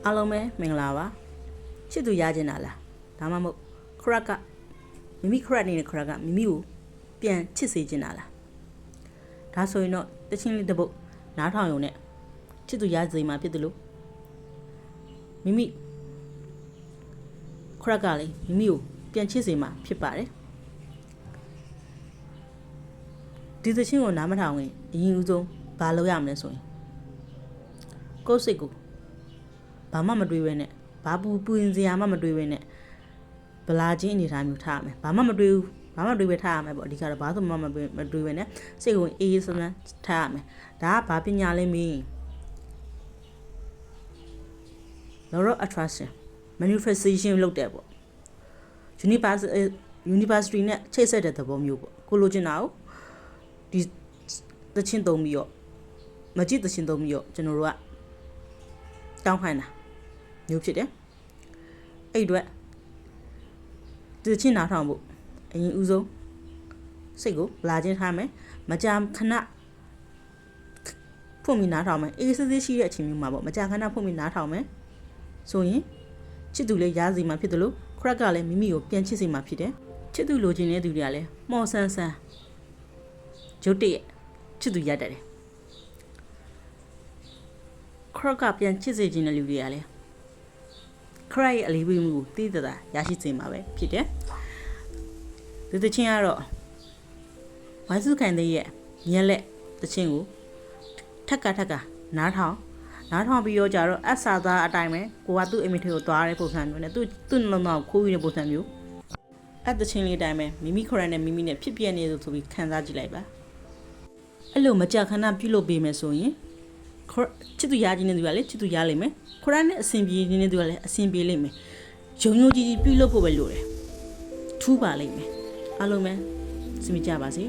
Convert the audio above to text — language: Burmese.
အားလုံးပဲမင်္ဂလာပါချစ်သူရကျင်တာလားဒါမှမဟုတ်ခရက်ကမိမိခရက်နေတဲ့ခရက်ကမိမိကိုပြန်ချစ်စေကျင်တာလားဒါဆိုရင်တော့တချင်းလေးတစ်ပုတ်နားထောင်ရုံနဲ့ချစ်သူရစေမှာဖြစ်တယ်လို့မိမိခရက်ကလေမိမိကိုပြန်ချစ်စေမှာဖြစ်ပါတယ်ဒီသချင်းကိုနားမထောင်ရင်အရင်ဦးဆုံးဘာလုပ်ရမလဲဆိုရင်ကိုယ်စိတ်ကိုဘာမှမတွေးဘဲနဲ့ဘာပူရင်စရာမှမတွေးဘဲနဲ့ဗလာချင်းအနေထားမျိုးထားရမယ်ဘာမှမတွေးဘူးဘာမှတွေးပဲထားရမယ်ပေါ့အဓိကတော့ဘာမှမတွေးဘဲနဲ့စိတ်ကိုအေးအေးဆန်းဆန်းထားရမယ်ဒါကဘာပညာလဲမင်း law of attraction manifestation လုပ်တယ်ပေါ့ university နဲ့ချိတ်ဆက်တဲ့သဘောမျိုးပေါ့ကိုလိုချင်တာကိုဒီသချင်းသုံးပြီးတော့မကြည့်သချင်းသုံးပြီးတော့ကျွန်တော်တို့ကတောင်းခိုင်းတာမျိုးဖြစ်တယ်အဲ့အတွက်ဒီချင်းနားထောင်ဖို့အရင်ဦးဆုံးစိတ်ကိုလာချင်းထားမယ်မကြာခဏဖွင့်ပြီးနားထောင်မယ်အေးစစ်စစ်ရှိတဲ့အချိန်မျိုးမှာပေါ့မကြာခဏဖွင့်ပြီးနားထောင်မယ်ဆိုရင်ချစ်သူလေးရားစီမှာဖြစ်တယ်လို့ခရက်ကလည်းမိမိကိုပြန်ချစ်စီမှာဖြစ်တယ်ချစ်သူလိုချင်တဲ့သူတွေကလည်းမော်ဆန်းဆန်းဂျုတ်တရဲ့ချစ်သူရတတ်တယ်ခရက်ကပြန်ချစ်စေခြင်းတဲ့လူတွေကလည်းခရက်ရဲ့အလေးပေးမှုကိုသိသိသာရရှိစေမှာပဲဖြစ်တယ်ဒီသချင်းကတော့ဝိုင်းစုခိုင်တဲ့ရဲ့ညက်လက်သချင်းကိုထက်ကနားထောင်ပြီးတော့ကြတော့အဆာသားအတိုင်းပဲကိုကသူ့အိမ်မထဲကိုသွားတဲ့ပုံစံမျိုးနဲ့သူ့နှလုံးသားကိုခိုးယူတဲ့ပုံစံမျိုးအဲ့သချင်းလေးအတိုင်းပဲမိမိခရက်နဲ့မိမိနဲ့ဖြစ်ပြနေလို့ဆိုပြီးခံစားကြည့်လိုက်ပါအဲ့လိုမကြာခဏပြုလုပ်ပေးမယ်ဆိုရင်ချစ်သူရခြင်းတဲ့သူကလည်းချစ်သူရလိမ့်မယ်ခရနဲ့အဆင်ပြေနေတဲ့သူကလည်းအဆင်ပြေလိမ့်မယ်ယုံကြီးပြုလုပ်ဖို့ပဲလိုတယ်ထူးပါလိမ့်မယ်အားလုံးပဲစင်ကြပါစေ